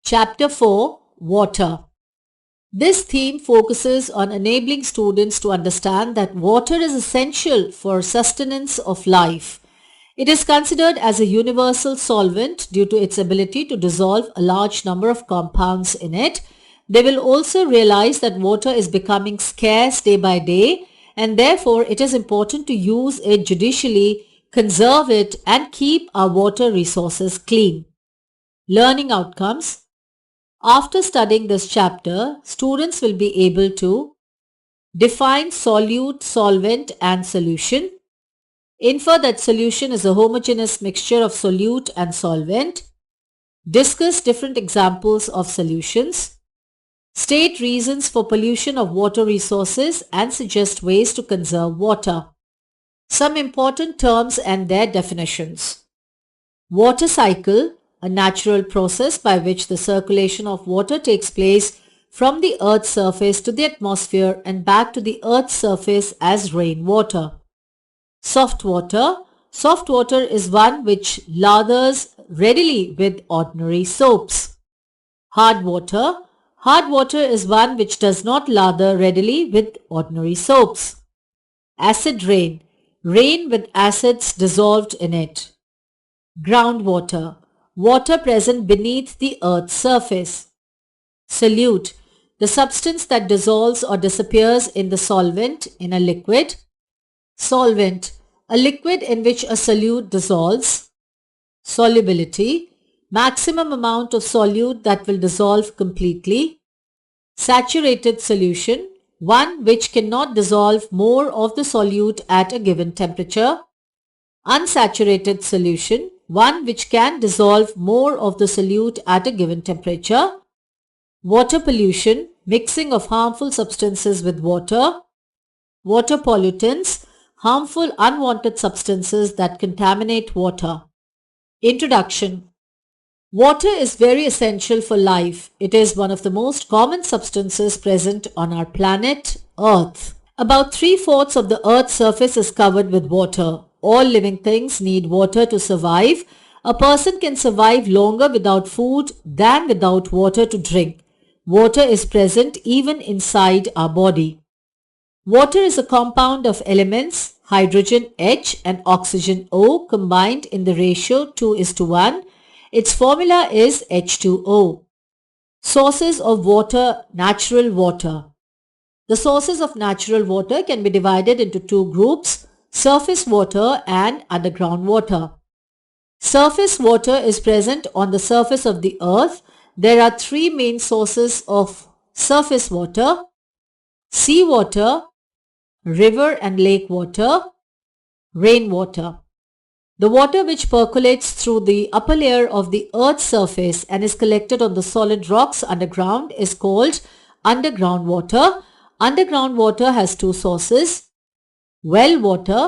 Chapter 4 Water. This theme focuses on enabling students to understand that water is essential for sustenance of life. It is considered as a universal solvent due to its ability to dissolve a large number of compounds in it. They will also realize that water is becoming scarce day by day, and therefore it is important to use it judiciously, conserve it, and keep our water resources clean. Learning outcomes. After studying this chapter, students will be able to define solute, solvent, and solution, infer that solution is a homogeneous mixture of solute and solvent, discuss different examples of solutions, state reasons for pollution of water resources, and suggest ways to conserve water. Some important terms and their definitions. Water cycle, a natural process by which the circulation of water takes place from the Earth's surface to the atmosphere and back to the Earth's surface as rainwater. Soft water. Soft water is one which lathers readily with ordinary soaps. Hard water. Hard water is one which does not lather readily with ordinary soaps. Acid rain. Rain with acids dissolved in it. Groundwater. Water present beneath the Earth's surface. Solute. The substance that dissolves or disappears in the solvent in a liquid. Solvent. A liquid in which a solute dissolves. Solubility. Maximum amount of solute that will dissolve completely. Saturated solution. One which cannot dissolve more of the solute at a given temperature. Unsaturated solution. One which can dissolve more of the solute at a given temperature. Water pollution, mixing of harmful substances with water. Water pollutants, harmful unwanted substances that contaminate water. Introduction. Water is very essential for life. It is one of the most common substances present on our planet, Earth. About 3/4 of the Earth's surface is covered with water. All living things need water to survive. A person can survive longer without food than without water to drink. Water is present even inside our body. Water is a compound of elements hydrogen H and oxygen O combined in the ratio 2:1. Its formula is H2O. Sources of water, natural water. The sources of natural water can be divided into two groups, surface water and underground water. Surface water is present on the surface of the earth. There are three main sources of surface water: seawater, river and lake water, rainwater. The water which percolates through the upper layer of the earth's surface and is collected on the solid rocks underground is called underground water. Underground water has two sources: well water,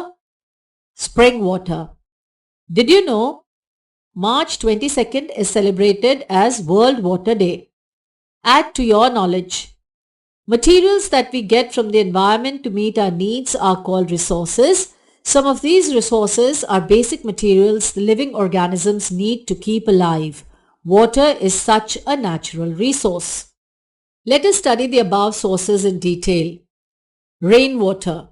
spring water. Did you know March 22nd is celebrated as World Water Day? Add to your knowledge. Materials that we get from the environment to meet our needs are called resources. Some of these resources are basic materials the living organisms need to keep alive. Water is such a natural resource. Let us study the above sources in detail. Rainwater.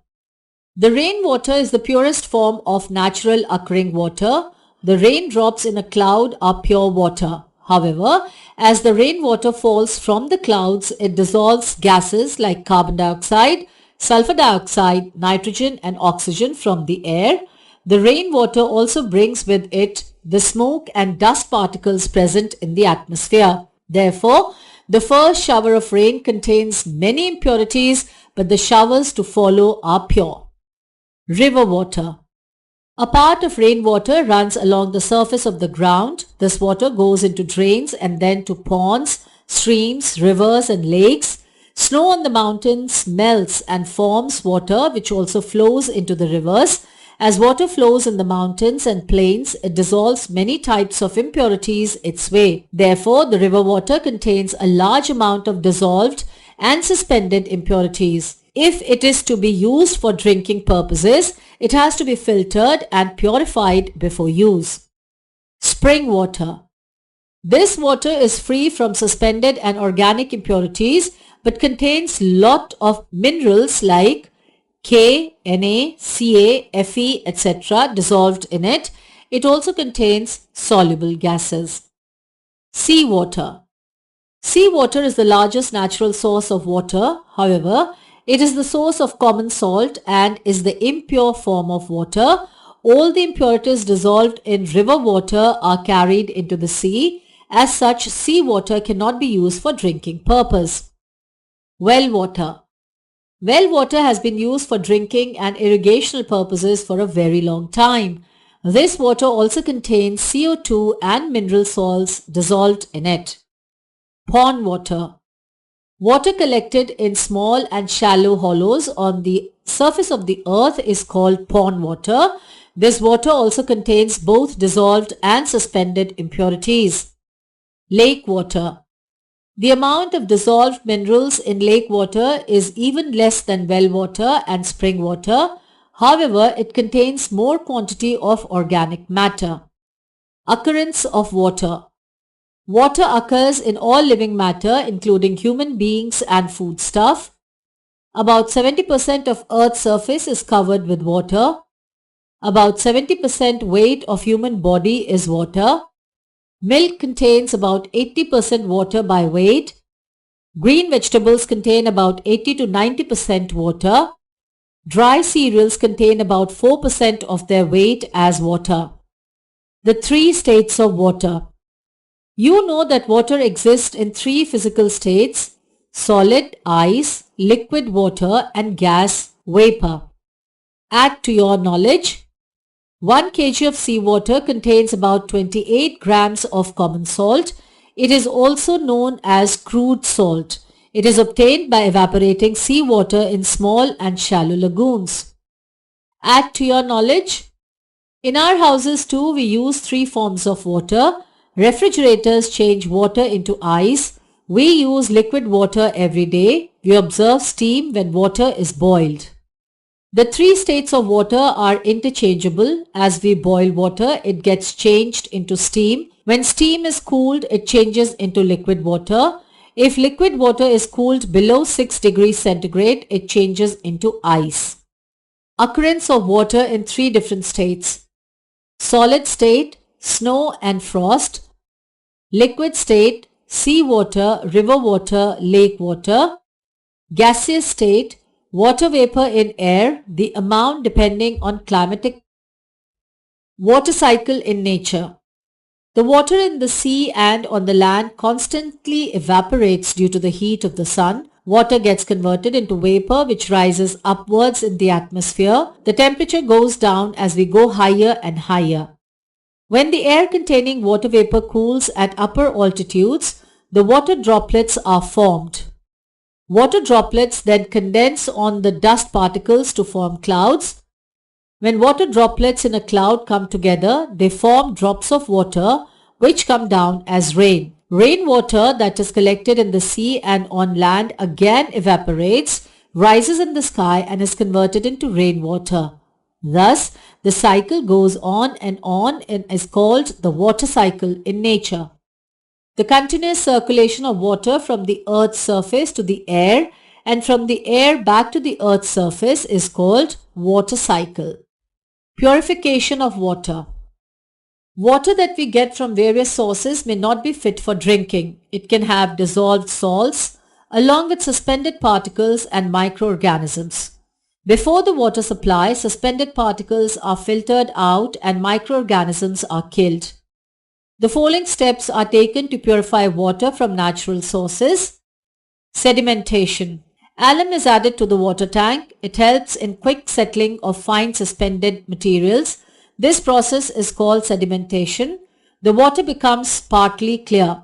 The rainwater is the purest form of natural occurring water. The raindrops in a cloud are pure water. However, as the rainwater falls from the clouds, it dissolves gases like carbon dioxide, sulfur dioxide, nitrogen and oxygen from the air. The rainwater also brings with it the smoke and dust particles present in the atmosphere. Therefore, the first shower of rain contains many impurities, but the showers to follow are pure. River water. A part of rainwater runs along the surface of the ground. This water goes into drains and then to ponds, streams, rivers and lakes. Snow on the mountains melts and forms water which also flows into the rivers. As water flows in the mountains and plains, it dissolves many types of impurities its way. Therefore, the river water contains a large amount of dissolved and suspended impurities. If it is to be used for drinking purposes, it has to be filtered and purified before use. Spring water. This water is free from suspended and organic impurities but contains lot of minerals like K, Na, Ca, Fe, etc. dissolved in it. It also contains soluble gases. Seawater. Seawater is the largest natural source of water. However, it is the source of common salt and is the impure form of water. All the impurities dissolved in river water are carried into the sea. As such, seawater cannot be used for drinking purpose. Well water. Well water has been used for drinking and irrigational purposes for a very long time. This water also contains CO2 and mineral salts dissolved in it. Pond water. Water collected in small and shallow hollows on the surface of the earth is called pond water. This water also contains both dissolved and suspended impurities. Lake water. The amount of dissolved minerals in lake water is even less than well water and spring water. However, it contains more quantity of organic matter. Occurrence of water. Water occurs in all living matter, including human beings and foodstuff. About 70% of Earth's surface is covered with water. About 70% weight of human body is water. Milk contains about 80% water by weight. Green vegetables contain about 80 to 90% water. Dry cereals contain about 4% of their weight as water. The three states of water. You know that water exists in three physical states: solid, ice, liquid water, and gas, vapor. Add to your knowledge. 1 kg of seawater contains about 28 grams of common salt. It is also known as crude salt. It is obtained by evaporating seawater in small and shallow lagoons. Add to your knowledge. In our houses too, we use three forms of water. Refrigerators change water into ice. We use liquid water every day. We observe steam when water is boiled. The three states of water are interchangeable. As we boil water, it gets changed into steam. When steam is cooled, it changes into liquid water. If liquid water is cooled below 6 degrees centigrade, it changes into ice. Occurrence of water in three different states: solid state, snow and frost; liquid state, seawater, river water, lake water; gaseous state, water vapor in air, the amount depending on climatic. Water cycle in nature. The water in the sea and on the land constantly evaporates due to the heat of the sun. Water gets converted into vapor which rises upwards in the atmosphere. The temperature goes down as we go higher and higher. When the air containing water vapor cools at upper altitudes, the water droplets are formed. Water droplets then condense on the dust particles to form clouds. When water droplets in a cloud come together, they form drops of water which come down as rain. Rainwater that is collected in the sea and on land again evaporates, rises in the sky and is converted into rainwater. Thus, the cycle goes on and is called the water cycle in nature. The continuous circulation of water from the earth's surface to the air and from the air back to the earth's surface is called water cycle. Purification of water. Water that we get from various sources may not be fit for drinking. It can have dissolved salts along with suspended particles and microorganisms. Before the water supply, suspended particles are filtered out and microorganisms are killed. The following steps are taken to purify water from natural sources. Sedimentation. Alum is added to the water tank. It helps in quick settling of fine suspended materials. This process is called sedimentation. The water becomes partly clear.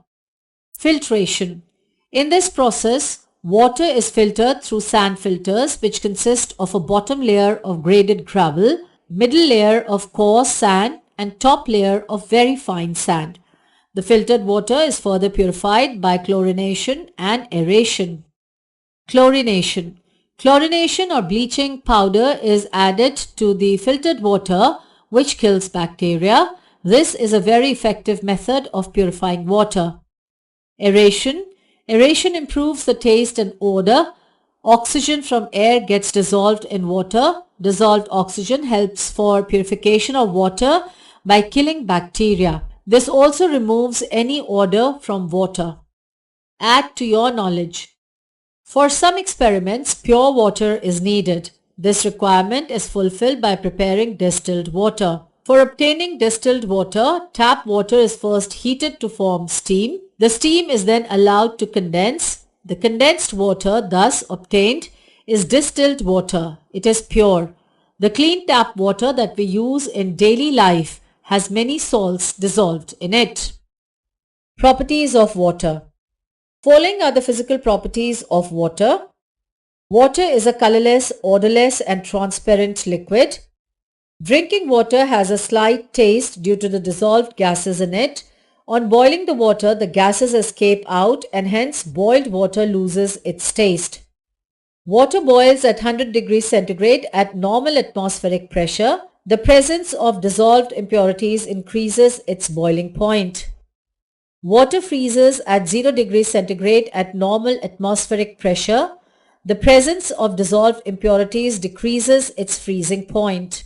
Filtration. In this process, water is filtered through sand filters which consist of a bottom layer of graded gravel, middle layer of coarse sand and top layer of very fine sand. The filtered water is further purified by chlorination and aeration. Chlorination. Chlorination or bleaching powder is added to the filtered water which kills bacteria. This is a very effective method of purifying water. Aeration. Aeration improves the taste and odor. Oxygen from air gets dissolved in water. Dissolved oxygen helps for purification of water by killing bacteria. This also removes any odor from water. Add to your knowledge. For some experiments, pure water is needed. This requirement is fulfilled by preparing distilled water. For obtaining distilled water, tap water is first heated to form steam. The steam is then allowed to condense. The condensed water thus obtained is distilled water. It is pure. The clean tap water that we use in daily life has many salts dissolved in it. Properties of water. Following are the physical properties of water. Water is a colorless, odorless and transparent liquid. Drinking water has a slight taste due to the dissolved gases in it. On boiling the water, the gases escape out and hence boiled water loses its taste. Water boils at 100 degrees centigrade at normal atmospheric pressure. The presence of dissolved impurities increases its boiling point. Water freezes at 0 degrees centigrade at normal atmospheric pressure. The presence of dissolved impurities decreases its freezing point.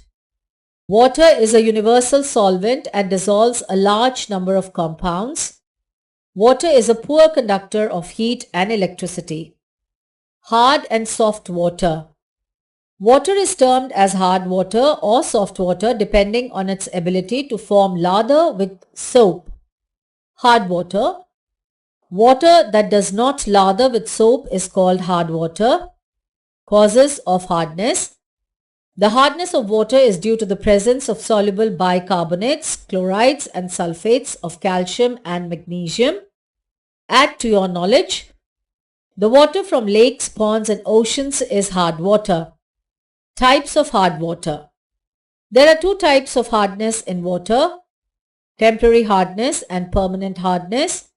Water is a universal solvent and dissolves a large number of compounds. Water is a poor conductor of heat and electricity. Hard and soft water. Water is termed as hard water or soft water depending on its ability to form lather with soap. Hard water. Water that does not lather with soap is called hard water. Causes of hardness. The hardness of water is due to the presence of soluble bicarbonates, chlorides and sulfates of calcium and magnesium. Add to your knowledge. The water from lakes, ponds and oceans is hard water. Types of hard water. There are two types of hardness in water: temporary hardness and permanent hardness.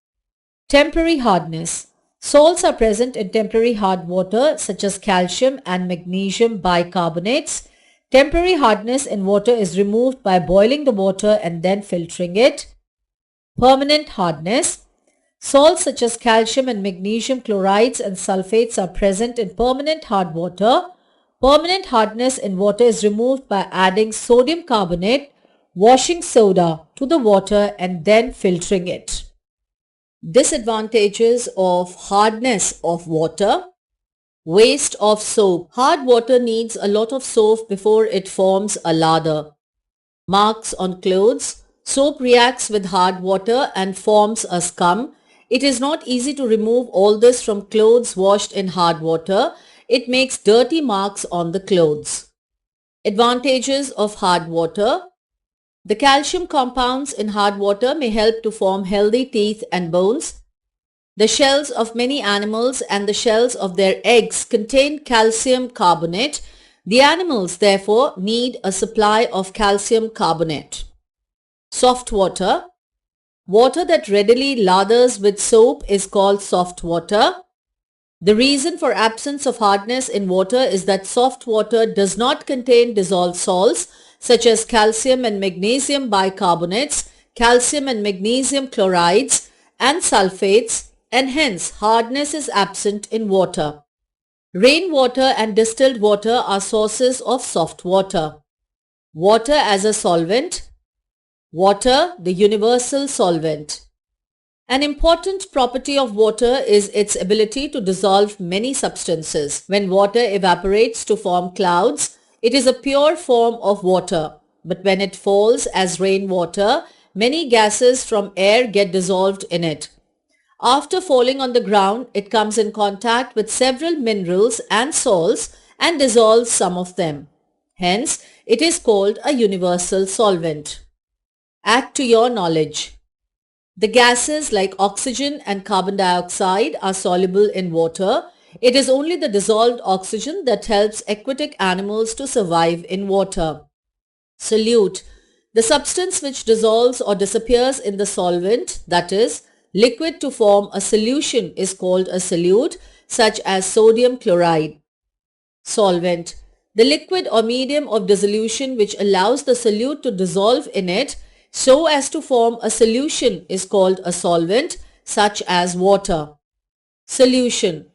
Temporary hardness. Salts are present in temporary hard water such as calcium and magnesium bicarbonates. Temporary hardness in water is removed by boiling the water and then filtering it. Permanent hardness. Salts such as calcium and magnesium chlorides and sulfates are present in permanent hard water. Permanent hardness in water is removed by adding sodium carbonate, washing soda to the water and then filtering it. Disadvantages of hardness of water. Waste of soap. Hard water needs a lot of soap before it forms a lather. Marks on clothes. Soap reacts with hard water and forms a scum. It is not easy to remove all this from clothes washed in hard water. It makes dirty marks on the clothes. Advantages of hard water. The calcium compounds in hard water may help to form healthy teeth and bones. The shells of many animals and the shells of their eggs contain calcium carbonate. The animals therefore need a supply of calcium carbonate. Soft water. Water that readily lathers with soap is called soft water. The reason for absence of hardness in water is that soft water does not contain dissolved salts such as calcium and magnesium bicarbonates, calcium and magnesium chlorides and sulfates, and hence hardness is absent in water. Rainwater and distilled water are sources of soft water. Water as a solvent. Water, the universal solvent. An important property of water is its ability to dissolve many substances. When water evaporates to form clouds, it is a pure form of water. But when it falls as rainwater, many gases from air get dissolved in it. After falling on the ground, it comes in contact with several minerals and salts and dissolves some of them. Hence, it is called a universal solvent. Add to your knowledge. The gases like oxygen and carbon dioxide are soluble in water. It is only the dissolved oxygen that helps aquatic animals to survive in water. Solute. The substance which dissolves or disappears in the solvent, that is, liquid to form a solution, is called a solute, such as sodium chloride. Solvent. The liquid or medium of dissolution which allows the solute to dissolve in it so as to form a solution is called a solvent, such as water. Solution.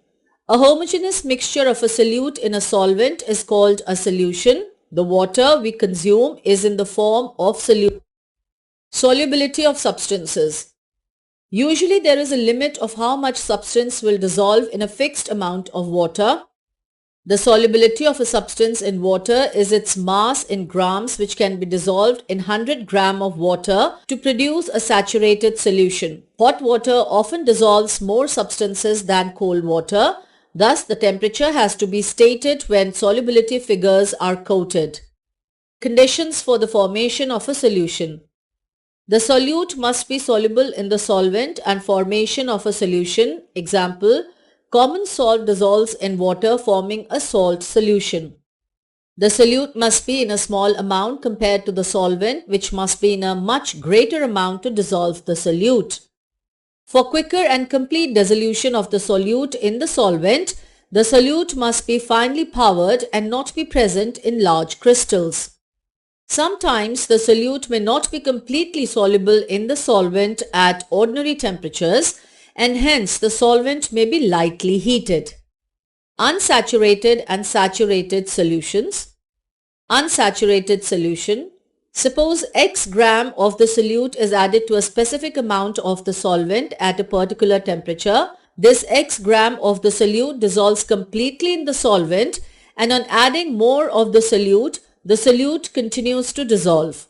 A homogeneous mixture of a solute in a solvent is called a solution. The water we consume is in the form of solute. Solubility of substances. Usually there is a limit of how much substance will dissolve in a fixed amount of water. The solubility of a substance in water is its mass in grams, which can be dissolved in 100 gram of water to produce a saturated solution. Hot water often dissolves more substances than cold water. Thus, the temperature has to be stated when solubility figures are quoted. Conditions for the formation of a solution. The solute must be soluble in the solvent and formation of a solution. Example, common salt dissolves in water forming a salt solution. The solute must be in a small amount compared to the solvent, which must be in a much greater amount to dissolve the solute. For quicker and complete dissolution of the solute in the solvent, the solute must be finely powdered and not be present in large crystals. Sometimes the solute may not be completely soluble in the solvent at ordinary temperatures, and hence the solvent may be lightly heated. Unsaturated and saturated solutions. Unsaturated solution. Suppose X gram of the solute is added to a specific amount of the solvent at a particular temperature. This X gram of the solute dissolves completely in the solvent, and on adding more of the solute continues to dissolve.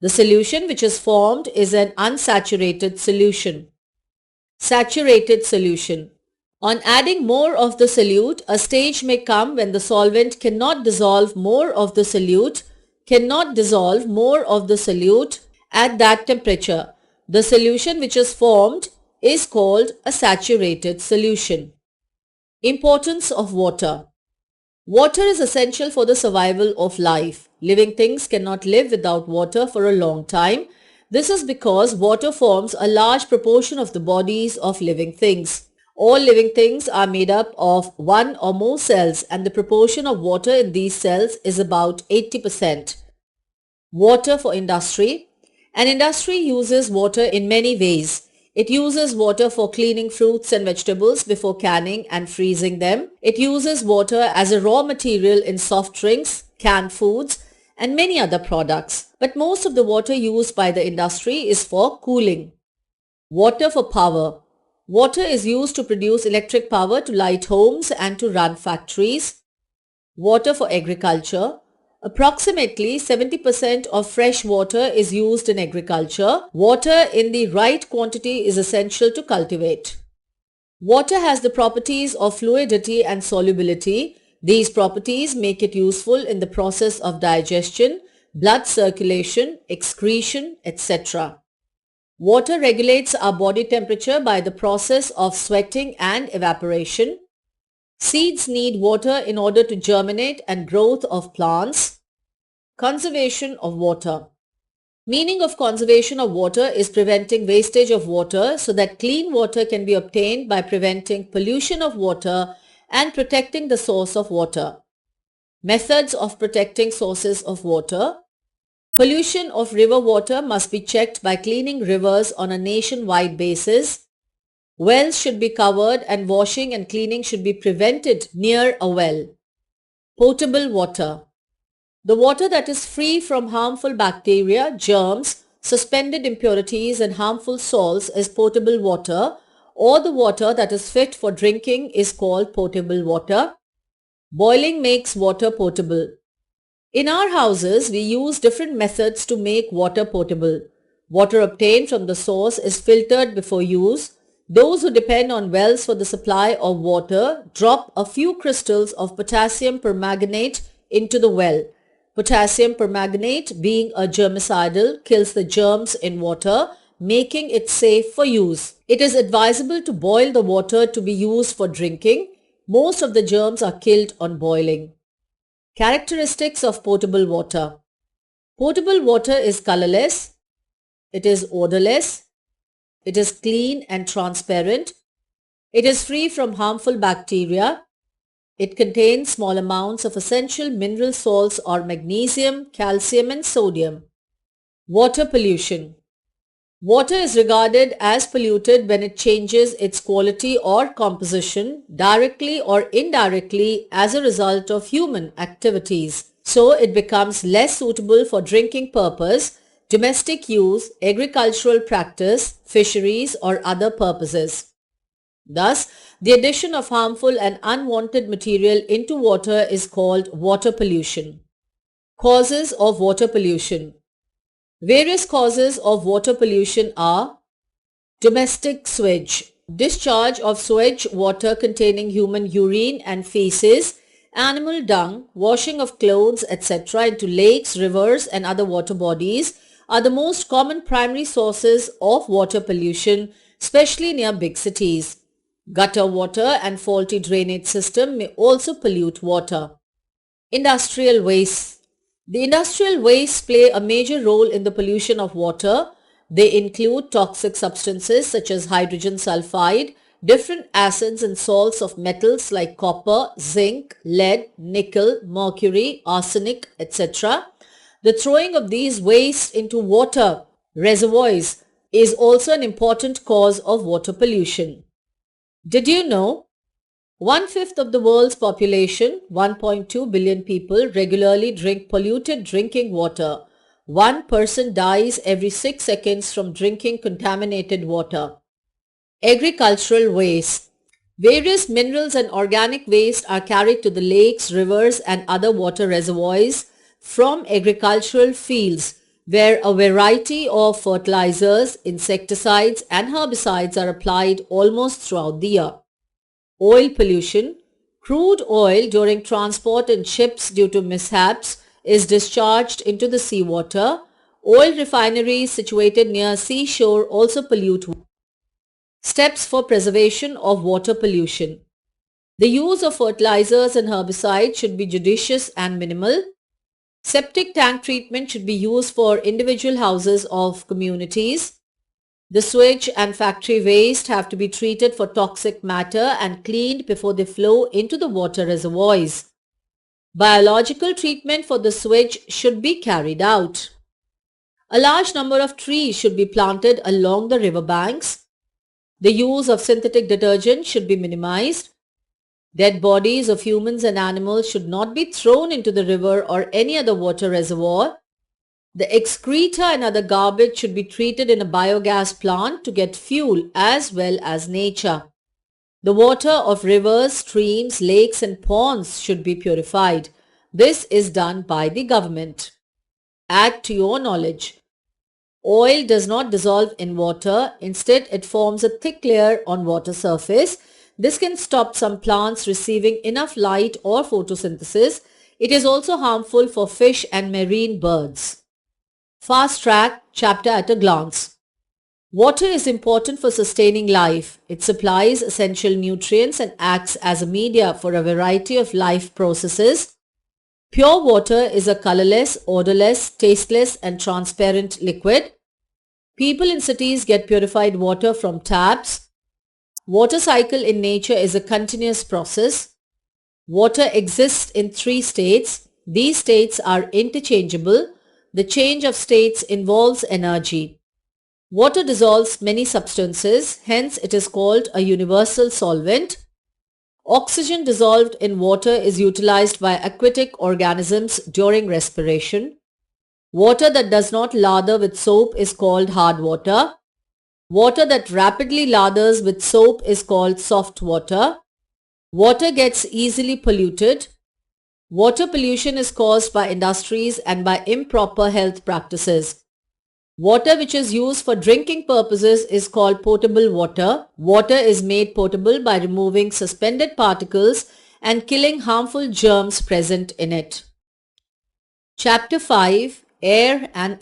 The solution which is formed is an unsaturated solution. Saturated solution. On adding more of the solute, a stage may come when the solvent cannot dissolve more of the solute at that temperature. The solution which is formed is called a saturated solution. Importance of water. Water is essential for the survival of life. Living things cannot live without water for a long time. This is because water forms a large proportion of the bodies of living things. All living things are made up of one or more cells, and the proportion of water in these cells is about 80%. Water for industry. An industry uses water in many ways. It uses water for cleaning fruits and vegetables before canning and freezing them. It uses water as a raw material in soft drinks, canned foods, and many other products. But most of the water used by the industry is for cooling. Water for power. Water is used to produce electric power to light homes and to run factories. Water for agriculture. Approximately 70% of fresh water is used in agriculture. Water in the right quantity is essential to cultivate. Water has the properties of fluidity and solubility. These properties make it useful in the process of digestion, blood circulation, excretion, etc. Water regulates our body temperature by the process of sweating and evaporation. Seeds need water in order to germinate and growth of plants. Conservation of water. Meaning of conservation of water is preventing wastage of water so that clean water can be obtained by preventing pollution of water and protecting the source of water. Methods of protecting sources of water. Pollution of river water must be checked by cleaning rivers on a nationwide basis. Wells should be covered and washing and cleaning should be prevented near a well. Potable water. The water that is free from harmful bacteria, germs, suspended impurities and harmful salts is potable water, or the water that is fit for drinking is called potable water. Boiling makes water potable. In our houses, we use different methods to make water potable. Water obtained from the source is filtered before use. Those who depend on wells for the supply of water drop a few crystals of potassium permanganate into the well. Potassium permanganate, being a germicidal, kills the germs in water, making it safe for use. It is advisable to boil the water to be used for drinking. Most of the germs are killed on boiling. Characteristics of potable water. Potable water is colorless. It is odorless. It is clean and transparent. It is free from harmful bacteria. It contains small amounts of essential mineral salts or magnesium, calcium and sodium. Water pollution. Water is regarded as polluted when it changes its quality or composition directly or indirectly as a result of human activities. So it becomes less suitable for drinking purpose, domestic use, agricultural practice, fisheries or other purposes. Thus, the addition of harmful and unwanted material into water is called water pollution. Causes of water pollution. Various causes of water pollution are domestic sewage, discharge of sewage water containing human urine and feces, animal dung, washing of clothes, etc. into lakes, rivers and other water bodies are the most common primary sources of water pollution, especially near big cities. Gutter water and faulty drainage system may also pollute water. Industrial waste. The industrial wastes play a major role in the pollution of water. They include toxic substances such as hydrogen sulfide, different acids and salts of metals like copper, zinc, lead, nickel, mercury, arsenic, etc. The throwing of these wastes into water reservoirs is also an important cause of water pollution. Did you know 1/5 of the world's population, 1.2 billion people, regularly drink polluted drinking water? One person dies every 6 seconds from drinking contaminated water. Agricultural waste. Various minerals and organic waste are carried to the lakes, rivers and other water reservoirs from agricultural fields where a variety of fertilizers, insecticides and herbicides are applied almost throughout the year. Oil pollution. Crude oil during transport in ships due to mishaps is discharged into the seawater. Oil refineries situated near seashore also pollute. Steps for preservation of water pollution. The use of fertilizers and herbicides should be judicious and minimal. Septic tank treatment should be used for individual houses of communities. The sewage and factory waste have to be treated for toxic matter and cleaned before they flow into the water reservoirs. Biological treatment for the sewage should be carried out. A large number of trees should be planted along the river banks. The use of synthetic detergent should be minimized. Dead bodies of humans and animals should not be thrown into the river or any other water reservoir. The excreta and other garbage should be treated in a biogas plant to get fuel as well as nature. The water of rivers, streams, lakes and ponds should be purified. This is done by the government. Add to your knowledge. Oil does not dissolve in water. Instead, it forms a thick layer on water surface. This can stop some plants receiving enough light or photosynthesis. It is also harmful for fish and marine birds. Fast track chapter at a glance. Water is important for sustaining life. It supplies essential nutrients and acts as a media for a variety of life processes. Pure water is a colorless, odorless, tasteless and transparent liquid. People in cities get purified water from taps. Water cycle in nature is a continuous process. Water exists in 3 states. These states are interchangeable. The change of states involves energy. Water dissolves many substances, hence it is called a universal solvent. Oxygen dissolved in water is utilized by aquatic organisms during respiration. Water that does not lather with soap is called hard water. Water that rapidly lathers with soap is called soft water. Water gets easily polluted. Water pollution is caused by industries and by improper health practices. Water which is used for drinking purposes is called potable water. Water is made potable by removing suspended particles and killing harmful germs present in it. Chapter 5. Air and